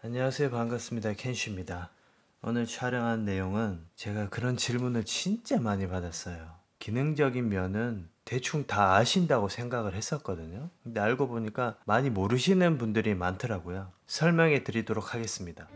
안녕하세요. 반갑습니다. 켄슈입니다. 오늘 촬영한 내용은 제가 그런 질문을 진짜 많이 받았어요. 기능적인 면은 대충 다 아신다고 생각을 했었거든요. 근데 알고 보니까 많이 모르시는 분들이 많더라고요. 설명해 드리도록 하겠습니다.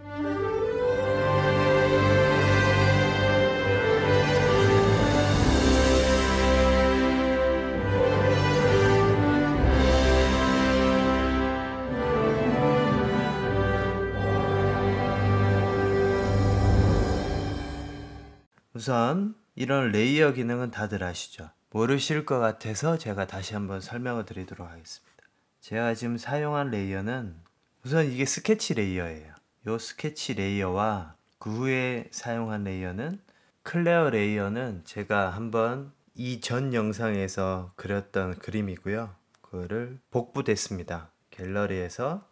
우선 이런 레이어 기능은 다들 아시죠? 모르실 것 같아서 제가 다시 한번 설명을 드리도록 하겠습니다. 제가 지금 사용한 레이어는 우선 이게 스케치 레이어예요. 이 스케치 레이어와 그 후에 사용한 레이어는 클레어 레이어는 제가 한번 이전 영상에서 그렸던 그림이고요. 그거를 복구됐습니다. 갤러리에서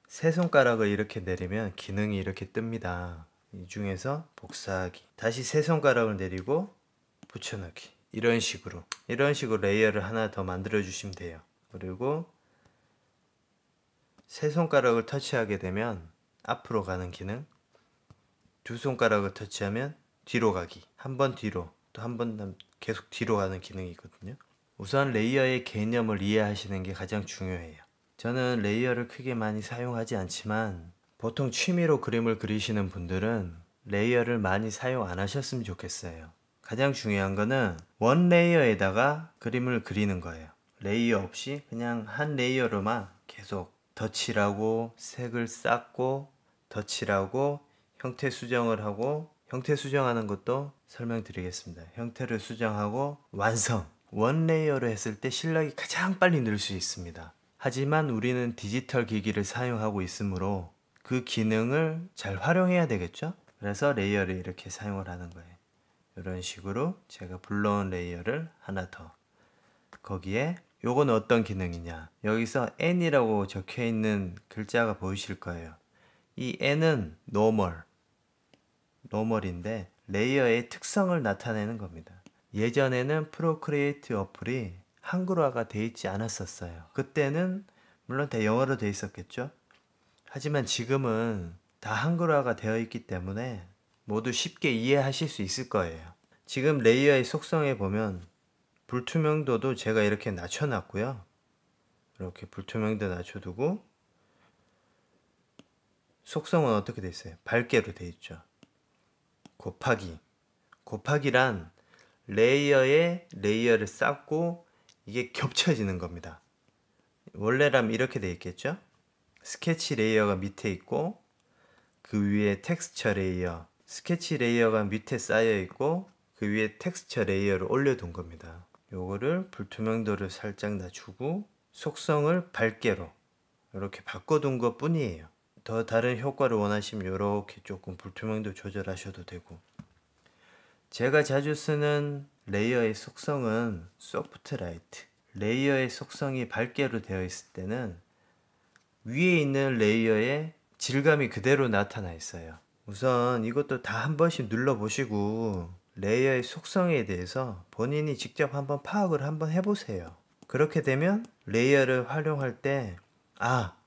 세 손가락을 이렇게 내리면 기능이 이렇게 뜹니다. 이 중에서 복사하기, 다시 세 손가락을 내리고 붙여넣기, 이런 식으로 레이어를 하나 더 만들어 주시면 돼요. 그리고 세 손가락을 터치하게 되면 앞으로 가는 기능, 두 손가락을 터치하면 뒤로 가기, 한 번 뒤로 또 한 번 계속 뒤로 가는 기능이 있거든요. 우선 레이어의 개념을 이해하시는 게 가장 중요해요. 저는 레이어를 크게 많이 사용하지 않지만 보통 취미로 그림을 그리시는 분들은 레이어를 많이 사용 안 하셨으면 좋겠어요. 가장 중요한 거는 원 레이어에다가 그림을 그리는 거예요. 레이어 없이 그냥 한 레이어로만 계속 덧칠하고 색을 쌓고 덧칠하고 형태 수정을 하고, 형태 수정하는 것도 설명드리겠습니다. 형태를 수정하고 완성, 원 레이어로 했을 때 실력이 가장 빨리 늘 수 있습니다. 하지만 우리는 디지털 기기를 사용하고 있으므로 그 기능을 잘 활용해야 되겠죠? 그래서 레이어를 이렇게 사용을 하는 거예요. 이런 식으로 제가 불러온 레이어를 하나 더, 거기에 요건 어떤 기능이냐, 여기서 N이라고 적혀 있는 글자가 보이실 거예요. 이 N은 노멀인데 레이어의 특성을 나타내는 겁니다. 예전에는 프로크리에이트 어플이 한글화가 되어 있지 않았었어요. 그때는 물론 다 영어로 되어 있었겠죠. 하지만 지금은 다 한글화가 되어 있기 때문에 모두 쉽게 이해하실 수 있을 거예요. 지금 레이어의 속성에 보면 불투명도도 제가 이렇게 낮춰놨고요. 이렇게 불투명도 낮춰두고, 속성은 어떻게 돼 있어요? 밝게로 돼 있죠. 곱하기란 레이어에 레이어를 쌓고 이게 겹쳐지는 겁니다. 원래라면 이렇게 돼 있겠죠? 스케치 레이어가 밑에 있고 그 위에 텍스처 레이어, 스케치 레이어가 밑에 쌓여 있고 그 위에 텍스처 레이어를 올려둔 겁니다. 요거를 불투명도를 살짝 낮추고 속성을 밝게로 이렇게 바꿔둔 것 뿐이에요. 더 다른 효과를 원하시면 이렇게 조금 불투명도 조절하셔도 되고, 제가 자주 쓰는 레이어의 속성은 소프트 라이트. 레이어의 속성이 밝게로 되어 있을 때는 위에 있는 레이어의 질감이 그대로 나타나 있어요. 우선 이것도 다 한 번씩 눌러보시고 레이어의 속성에 대해서 본인이 직접 한번 파악을 한번 해보세요. 그렇게 되면 레이어를 활용할 때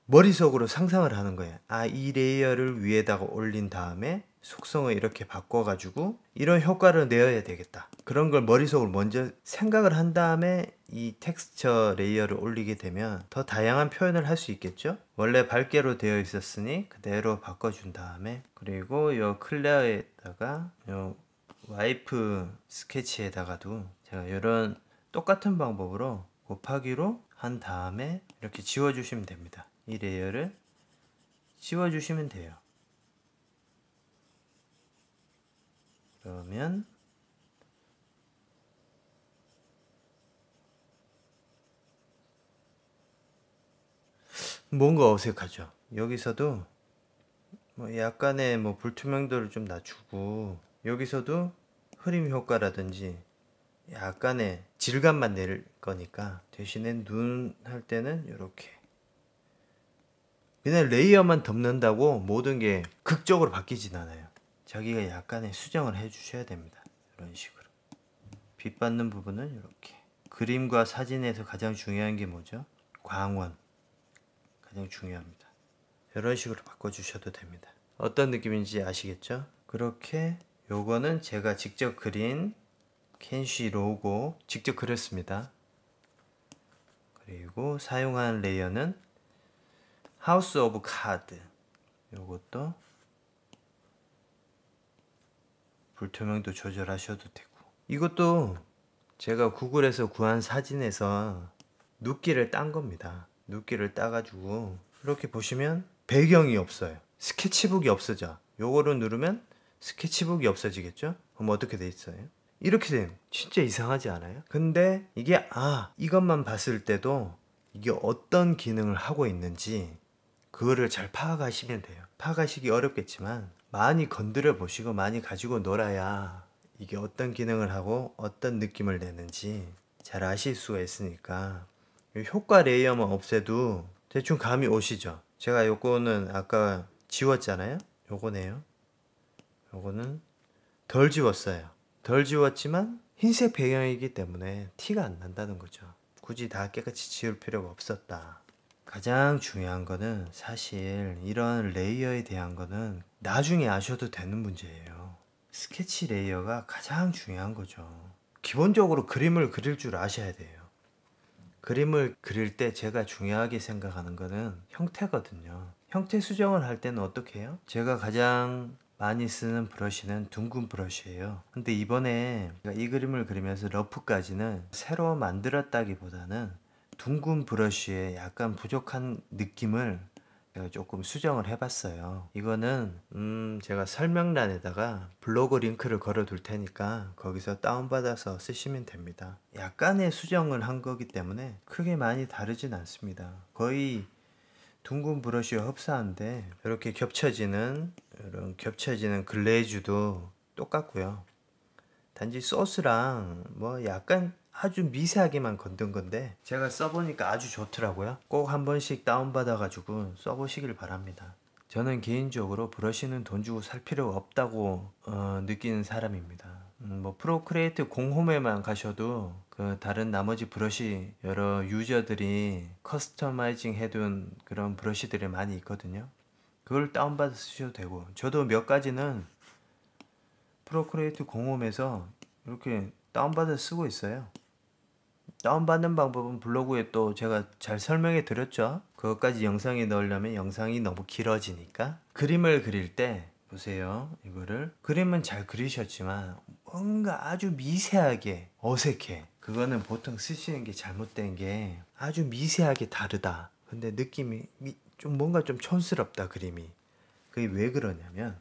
머릿속으로 상상을 하는 거예요. 이 레이어를 위에다가 올린 다음에 속성을 이렇게 바꿔가지고 이런 효과를 내어야 되겠다. 그런 걸 머릿속으로 먼저 생각을 한 다음에 이 텍스처 레이어를 올리게 되면 더 다양한 표현을 할 수 있겠죠? 원래 밝게로 되어 있었으니 그대로 바꿔준 다음에, 그리고 요 클레어에다가 요 와이프 스케치에다가도 제가 이런 똑같은 방법으로 곱하기로 한 다음에 이렇게 지워주시면 됩니다. 이 레이어를 지워주시면 돼요. 그러면 뭔가 어색하죠. 여기서도 약간의 불투명도를 좀 낮추고, 여기서도 흐림 효과라든지 약간의 질감만 낼 거니까 대신에 눈 할 때는 이렇게 그냥 레이어만 덮는다고 모든 게 극적으로 바뀌진 않아요. 자기가 약간의 수정을 해 주셔야 됩니다. 이런 식으로 빛 받는 부분은 이렇게. 그림과 사진에서 가장 중요한 게 뭐죠? 광원, 가장 중요합니다. 이런 식으로 바꿔주셔도 됩니다. 어떤 느낌인지 아시겠죠? 그렇게 요거는 제가 직접 그린 켄시 로고 직접 그렸습니다. 그리고 사용한 레이어는 하우스 오브 카드. 요것도 불투명도 조절하셔도 되고, 이것도 제가 구글에서 구한 사진에서 눕기를 딴 겁니다. 눕기를 따가지고 이렇게 보시면 배경이 없어요. 스케치북이 없어져. 요거를 누르면 스케치북이 없어지겠죠? 그럼 어떻게 돼 있어요? 이렇게 되는, 진짜 이상하지 않아요? 근데 이게 이것만 봤을 때도 이게 어떤 기능을 하고 있는지 그거를 잘 파악하시면 돼요. 파악하시기 어렵겠지만 많이 건드려 보시고 많이 가지고 놀아야 이게 어떤 기능을 하고 어떤 느낌을 내는지 잘 아실 수가 있으니까, 효과 레이어만 없애도 대충 감이 오시죠? 제가 요거는 아까 지웠잖아요? 요거네요. 요거는 덜 지웠어요. 덜 지웠지만 흰색 배경이기 때문에 티가 안 난다는 거죠. 굳이 다 깨끗이 지울 필요가 없었다. 가장 중요한 거는 사실 이런 레이어에 대한 거는 나중에 아셔도 되는 문제예요. 스케치 레이어가 가장 중요한 거죠. 기본적으로 그림을 그릴 줄 아셔야 돼요. 그림을 그릴 때 제가 중요하게 생각하는 거는 형태거든요. 형태 수정을 할 때는 어떻게 해요? 제가 가장 많이 쓰는 브러쉬는 둥근 브러쉬예요. 근데 이번에 제가 이 그림을 그리면서 러프까지는 새로 만들었다기보다는 둥근 브러쉬에 약간 부족한 느낌을 제가 조금 수정을 해봤어요. 이거는 제가 설명란에다가 블로그 링크를 걸어 둘 테니까 거기서 다운받아서 쓰시면 됩니다. 약간의 수정을 한 거기 때문에 크게 많이 다르진 않습니다. 거의 둥근 브러쉬와 흡사한데 이렇게 겹쳐지는 이런 겹쳐지는 글레이즈도 똑같고요. 단지 소스랑 뭐 약간 아주 미세하게만 건든 건데 제가 써보니까 아주 좋더라고요. 꼭 한 번씩 다운받아 가지고 써보시길 바랍니다. 저는 개인적으로 브러쉬는 돈 주고 살 필요가 없다고 느끼는 사람입니다. 뭐 프로크리에이트 공홈에만 가셔도 그 다른 나머지 브러쉬 여러 유저들이 커스터마이징 해둔 그런 브러쉬들이 많이 있거든요. 그걸 다운받아 쓰셔도 되고, 저도 몇 가지는 프로크리에이트 공홈에서 이렇게 다운받아 쓰고 있어요. 다운받는 방법은 블로그에 또 제가 잘 설명해 드렸죠. 그것까지 영상에 넣으려면 영상이 너무 길어지니까. 그림을 그릴 때 보세요. 이거를 그림은 잘 그리셨지만 뭔가 아주 미세하게 어색해. 그거는 보통 쓰시는 게 잘못된 게 아주 미세하게 다르다. 근데 느낌이 좀 뭔가 좀 촌스럽다 그림이. 그게 왜 그러냐면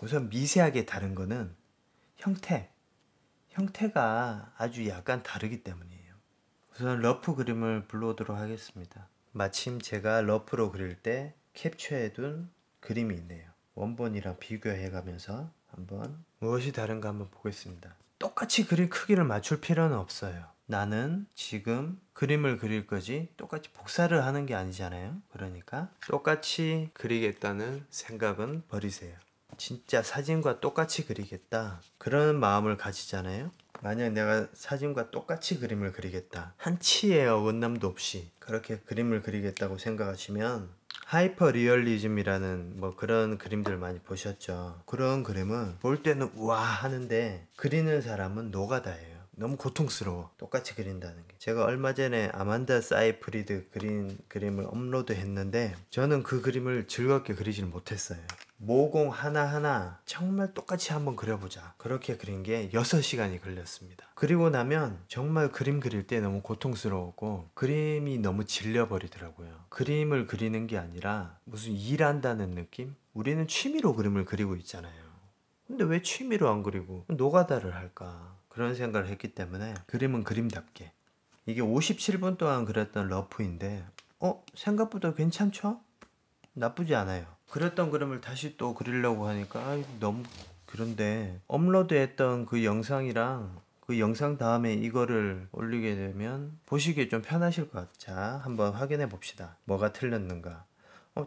우선 미세하게 다른 거는 형태가 아주 약간 다르기 때문이에요. 우선 러프 그림을 불러오도록 하겠습니다. 마침 제가 러프로 그릴 때 캡처해둔 그림이 있네요. 원본이랑 비교해가면서 한번 무엇이 다른가 한번 보겠습니다. 똑같이 그릴 크기를 맞출 필요는 없어요. 나는 지금 그림을 그릴 거지 똑같이 복사를 하는 게 아니잖아요. 그러니까 똑같이 그리겠다는 생각은 버리세요. 진짜 사진과 똑같이 그리겠다 그런 마음을 가지잖아요. 만약 내가 사진과 똑같이 그림을 그리겠다, 한 치의 어긋남도 없이 그렇게 그림을 그리겠다고 생각하시면 하이퍼 리얼리즘이라는 뭐 그런 그림들 많이 보셨죠. 그런 그림은 볼 때는 우와 하는데 그리는 사람은 노가다예요. 너무 고통스러워 똑같이 그린다는 게. 제가 얼마 전에 아만다 사이프리드 그린 그림을 업로드 했는데 저는 그 그림을 즐겁게 그리질 못했어요. 모공 하나하나 정말 똑같이 한번 그려보자 그렇게 그린 게 6시간이 걸렸습니다. 그리고 나면 정말 그림 그릴 때 너무 고통스러웠고 그림이 너무 질려버리더라고요. 그림을 그리는 게 아니라 무슨 일한다는 느낌? 우리는 취미로 그림을 그리고 있잖아요. 근데 왜 취미로 안 그리고 노가다를 할까? 그런 생각을 했기 때문에 그림은 그림답게. 이게 57분 동안 그렸던 러프인데 생각보다 괜찮죠? 나쁘지 않아요. 그렸던 그림을 다시 또 그리려고 하니까 너무 그런데 업로드했던 그 영상이랑 그 영상 다음에 이거를 올리게 되면 보시기에 좀 편하실 것 같아요. 자, 한번 확인해 봅시다. 뭐가 틀렸는가.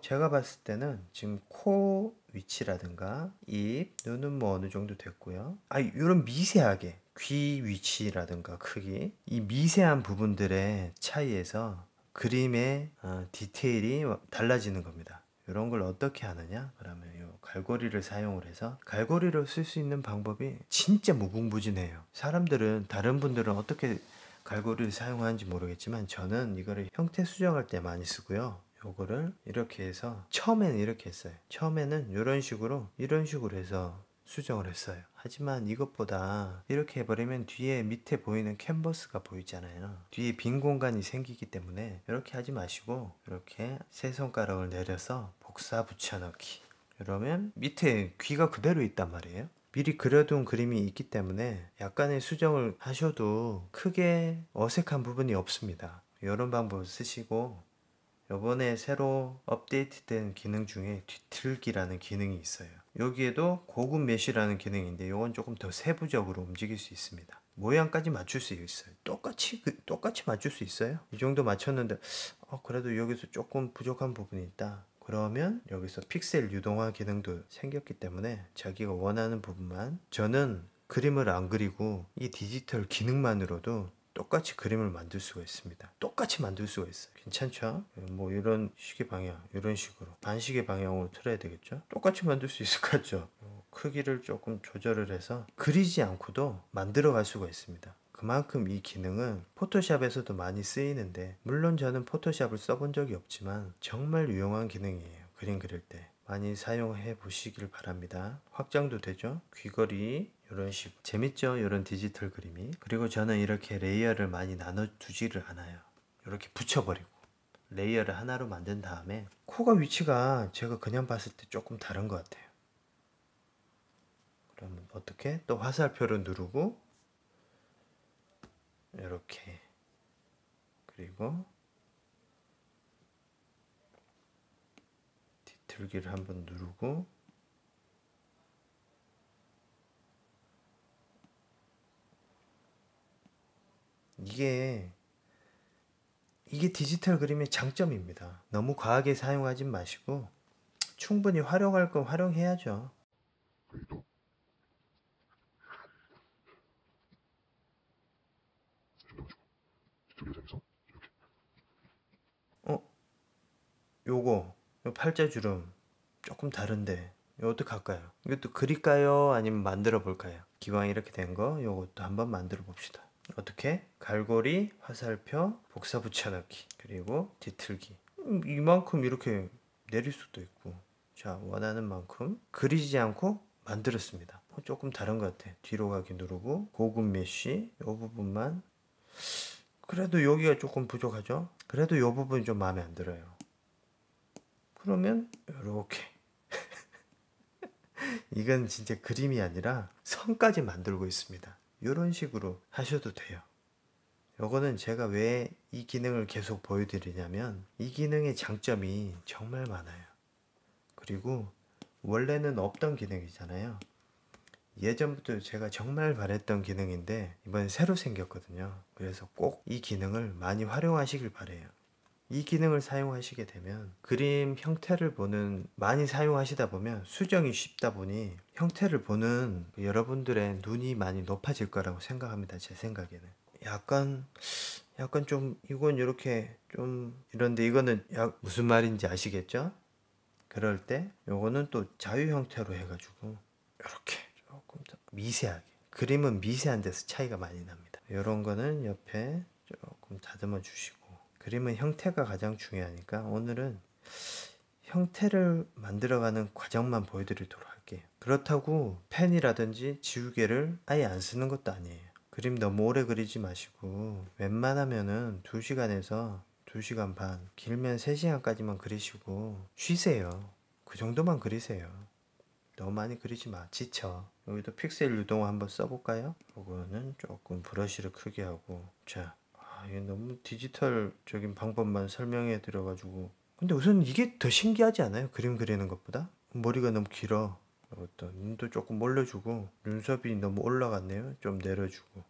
제가 봤을 때는 지금 코 위치라든가 입, 눈은 뭐 어느 정도 됐고요. 이런 미세하게 귀 위치라든가 크기, 이 미세한 부분들의 차이에서 그림의 디테일이 달라지는 겁니다. 이런 걸 어떻게 하느냐? 그러면 요 갈고리를 사용을 해서, 갈고리를 쓸 수 있는 방법이 진짜 무궁무진해요. 사람들은, 다른 분들은 어떻게 갈고리를 사용하는지 모르겠지만 저는 이거를 형태 수정할 때 많이 쓰고요. 요거를 이렇게 해서, 처음에는 이렇게 했어요. 처음에는 이런 식으로 해서 수정을 했어요. 하지만 이것보다 이렇게 해버리면 뒤에 밑에 보이는 캔버스가 보이잖아요. 뒤에 빈 공간이 생기기 때문에 이렇게 하지 마시고 이렇게 세 손가락을 내려서 복사 붙여넣기. 이러면 밑에 귀가 그대로 있단 말이에요. 미리 그려둔 그림이 있기 때문에 약간의 수정을 하셔도 크게 어색한 부분이 없습니다. 이런 방법을 쓰시고, 요번에 새로 업데이트된 기능 중에 뒤틀기라는 기능이 있어요. 여기에도 고급 메쉬라는 기능인데 요건 조금 더 세부적으로 움직일 수 있습니다. 모양까지 맞출 수 있어요. 똑같이 맞출 수 있어요. 이 정도 맞췄는데 그래도 여기서 조금 부족한 부분이 있다. 그러면 여기서 픽셀 유동화 기능도 생겼기 때문에 자기가 원하는 부분만, 저는 그림을 안 그리고 이 디지털 기능만으로도 똑같이 그림을 만들 수가 있습니다. 똑같이 만들 수가 있어요. 괜찮죠? 뭐 이런 식의 방향, 이런 식으로 반식의 방향으로 틀어야 되겠죠? 똑같이 만들 수 있을 것 같죠? 크기를 조금 조절을 해서 그리지 않고도 만들어 갈 수가 있습니다. 그만큼 이 기능은 포토샵에서도 많이 쓰이는데, 물론 저는 포토샵을 써본 적이 없지만 정말 유용한 기능이에요. 그림 그릴 때 많이 사용해 보시길 바랍니다. 확장도 되죠? 귀걸이 이런 식 재밌죠? 이런 디지털 그림이. 그리고 저는 이렇게 레이어를 많이 나눠 두지를 않아요. 이렇게 붙여버리고 레이어를 하나로 만든 다음에, 코가 위치가 제가 그냥 봤을 때 조금 다른 것 같아요. 그러면 어떻게? 또 화살표를 누르고 이렇게, 그리고 뒤틀기를 한번 누르고, 이게 디지털 그림의 장점입니다. 너무 과하게 사용하지 마시고 충분히 활용할 건 활용해야죠. 어? 요 팔자주름 조금 다른데 이거 어떡할까요? 이것도 그릴까요? 아니면 만들어 볼까요? 기왕 이렇게 된 거 요것도 한번 만들어 봅시다. 어떻게? 갈고리, 화살표, 복사 붙여넣기, 그리고 뒤틀기. 이만큼 이렇게 내릴 수도 있고, 자 원하는 만큼 그리지 않고 만들었습니다. 조금 다른 것 같아. 뒤로 가기 누르고 고급 메쉬 이 부분만, 그래도 여기가 조금 부족하죠? 그래도 이 부분이 좀 마음에 안 들어요. 그러면 이렇게 이건 진짜 그림이 아니라 선까지 만들고 있습니다. 이런 식으로 하셔도 돼요. 요거는 제가 왜 이 기능을 계속 보여드리냐면, 이 기능의 장점이 정말 많아요. 그리고 원래는 없던 기능이잖아요. 예전부터 제가 정말 바랬던 기능인데 이번에 새로 생겼거든요. 그래서 꼭 이 기능을 많이 활용하시길 바래요. 이 기능을 사용하시게 되면 그림 형태를 많이 사용하시다 보면 수정이 쉽다 보니 형태를 보는 여러분들의 눈이 많이 높아질 거라고 생각합니다. 제 생각에는. 약간 좀 이건 이렇게 좀 이런데, 이거는 무슨 말인지 아시겠죠? 그럴 때 요거는 또 자유 형태로 해가지고 이렇게 조금 더 미세하게, 그림은 미세한 데서 차이가 많이 납니다. 이런 거는 옆에 조금 다듬어 주시고, 그림은 형태가 가장 중요하니까 오늘은 형태를 만들어가는 과정만 보여드리도록 할게요. 그렇다고 펜이라든지 지우개를 아예 안 쓰는 것도 아니에요. 그림 너무 오래 그리지 마시고 웬만하면은 2시간에서 2시간 반, 길면 3시간까지만 그리시고 쉬세요. 그 정도만 그리세요. 너무 많이 그리지 마. 지쳐. 여기도 픽셀 유동화 한번 써볼까요? 이거는 조금 브러쉬를 크게 하고, 자, 이게 너무 디지털적인 방법만 설명해 드려가지고, 근데 우선 이게 더 신기하지 않아요? 그림 그리는 것보다? 머리가 너무 길어. 이것도 눈도 조금 올려주고, 눈썹이 너무 올라갔네요. 좀 내려주고.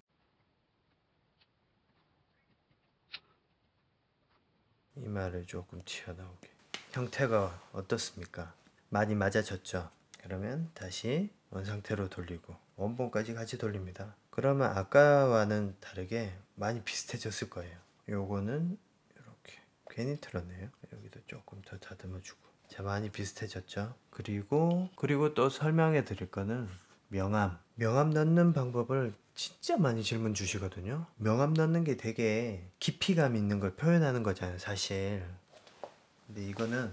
이마를 조금 튀어나오게. 형태가 어떻습니까? 많이 맞아졌죠? 그러면 다시 원상태로 돌리고 원본까지 같이 돌립니다. 그러면 아까와는 다르게 많이 비슷해졌을 거예요. 요거는 이렇게 괜히 틀었네요. 여기도 조금 더 다듬어 주고, 자, 많이 비슷해졌죠. 그리고 또 설명해 드릴 거는 명암 넣는 방법을 진짜 많이 질문 주시거든요. 명암 넣는 게 되게 깊이감 있는 걸 표현하는 거잖아요, 사실. 근데 이거는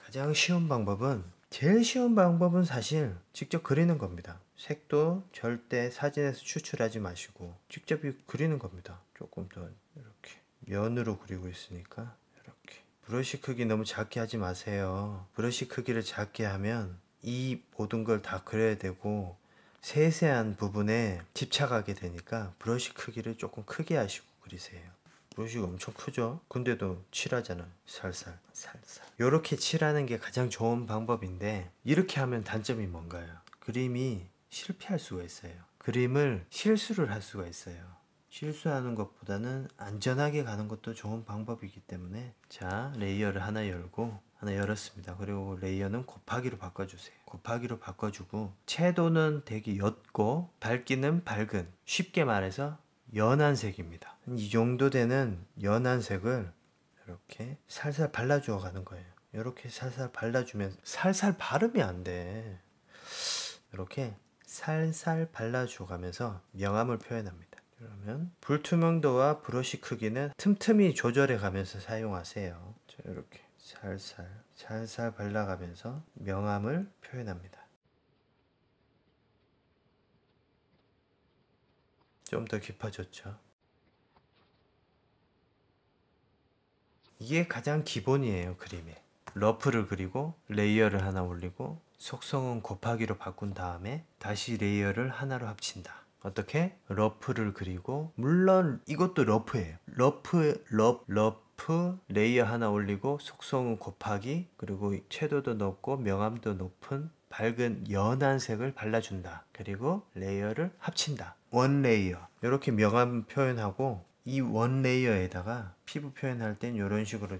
가장 쉬운 방법은, 제일 쉬운 방법은 사실 직접 그리는 겁니다. 색도 절대 사진에서 추출하지 마시고 직접 그리는 겁니다. 조금 더 이렇게 면으로 그리고 있으니까 이렇게. 브러쉬 크기 너무 작게 하지 마세요. 브러쉬 크기를 작게 하면 이 모든 걸 다 그려야 되고 세세한 부분에 집착하게 되니까 브러쉬 크기를 조금 크게 하시고 그리세요. 브러쉬가 엄청 크죠? 근데도 칠하잖아. 살살 요렇게 칠하는 게 가장 좋은 방법인데, 이렇게 하면 단점이 뭔가요? 그림이 실패할 수가 있어요. 그림을 실수를 할 수가 있어요. 실수하는 것보다는 안전하게 가는 것도 좋은 방법이기 때문에, 자, 레이어를 하나 열고 하나 열었습니다. 그리고 레이어는 곱하기로 바꿔주세요. 곱하기로 바꿔주고 채도는 되게 옅고 밝기는 밝은, 쉽게 말해서 연한 색입니다. 이 정도 되는 연한 색을 이렇게 살살 발라주어 가는 거예요. 이렇게 살살 발라주면, 살살 발음이 안 돼. 이렇게 살살 발라주어 가면서 명암을 표현합니다. 그러면 불투명도와 브러쉬 크기는 틈틈이 조절해 가면서 사용하세요. 자, 이렇게 살살 발라가면서 명암을 표현합니다. 좀 더 깊어졌죠. 이게 가장 기본이에요, 그림에. 러프를 그리고 레이어를 하나 올리고 속성은 곱하기로 바꾼 다음에 다시 레이어를 하나로 합친다. 어떻게? 러프를 그리고, 물론 이것도 러프예요. 러프 레이어 하나 올리고 속성은 곱하기, 그리고 채도도 높고 명암도 높은 밝은 연한 색을 발라준다. 그리고 레이어를 합친다. 원 레이어. 이렇게 명암 표현하고, 이 원 레이어에다가 피부 표현할 땐 이런 식으로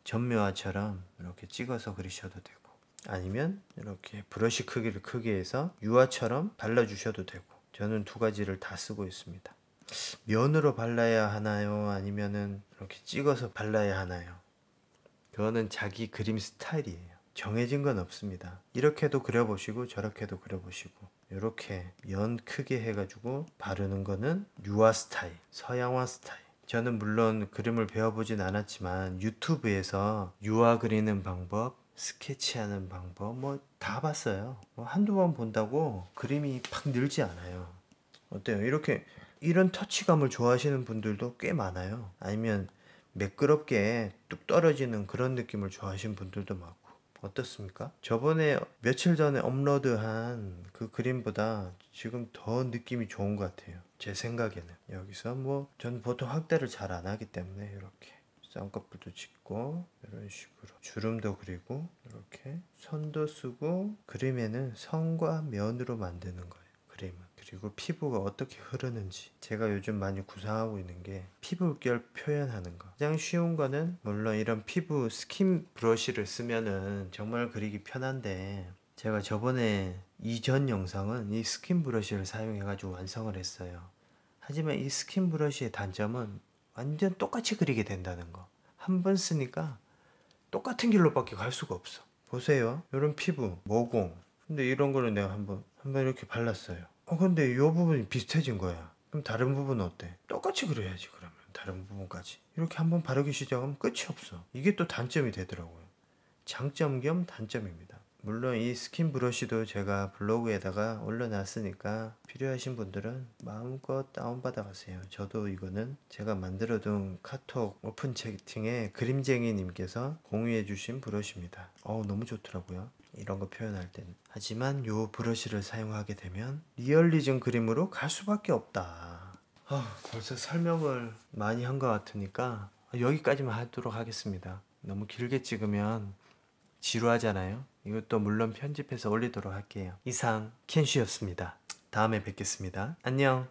전묘화처럼 이렇게 찍어서 그리셔도 되고, 아니면 이렇게 브러쉬 크기를 크게 해서 유화처럼 발라주셔도 되고, 저는 두 가지를 다 쓰고 있습니다. 면으로 발라야 하나요? 아니면은 이렇게 찍어서 발라야 하나요? 그거는 자기 그림 스타일이에요. 정해진 건 없습니다. 이렇게도 그려보시고 저렇게도 그려보시고, 이렇게 면 크게 해가지고 바르는 거는 유화 스타일, 서양화 스타일. 저는 물론 그림을 배워보진 않았지만 유튜브에서 유화 그리는 방법, 스케치하는 방법 뭐 다 봤어요. 뭐 한두 번 본다고 그림이 팍 늘지 않아요. 어때요? 이렇게 이런 터치감을 좋아하시는 분들도 꽤 많아요. 아니면 매끄럽게 뚝 떨어지는 그런 느낌을 좋아하시는 분들도 많고. 어떻습니까? 저번에 며칠 전에 업로드한 그 그림보다 지금 더 느낌이 좋은 것 같아요. 제 생각에는. 여기서 뭐 전 보통 확대를 잘 안 하기 때문에 이렇게 쌍꺼풀도 짚고 이런 식으로 주름도 그리고 이렇게 선도 쓰고, 그림에는 선과 면으로 만드는 거예요. 그림은. 그리고 피부가 어떻게 흐르는지, 제가 요즘 많이 구상하고 있는 게 피부결 표현하는 거. 가장 쉬운 거는 물론 이런 피부 스킨 브러쉬를 쓰면은 정말 그리기 편한데, 제가 저번에 이전 영상은 이 스킨 브러쉬를 사용해 가지고 완성을 했어요. 하지만 이 스킨 브러쉬의 단점은 완전 똑같이 그리게 된다는 거. 한 번 쓰니까 똑같은 길로밖에 갈 수가 없어. 보세요. 이런 피부, 모공. 근데 이런 거를 내가 한번 이렇게 발랐어요. 근데 이 부분이 비슷해진 거야. 그럼 다른 부분은 어때? 똑같이 그려야지, 그러면. 다른 부분까지. 이렇게 한번 바르기 시작하면 끝이 없어. 이게 또 단점이 되더라고요. 장점 겸 단점입니다. 물론 이 스킨 브러쉬도 제가 블로그에다가 올려놨으니까 필요하신 분들은 마음껏 다운받아 가세요. 저도 이거는 제가 만들어둔 카톡 오픈 채팅에 그림쟁이 님께서 공유해 주신 브러쉬입니다. 너무 좋더라고요, 이런 거 표현할 때는. 하지만 요 브러쉬를 사용하게 되면 리얼리즘 그림으로 갈 수밖에 없다. 벌써 설명을 많이 한 것 같으니까 여기까지만 하도록 하겠습니다. 너무 길게 찍으면 지루하잖아요. 이것도 물론 편집해서 올리도록 할게요. 이상 켄슈였습니다. 다음에 뵙겠습니다. 안녕.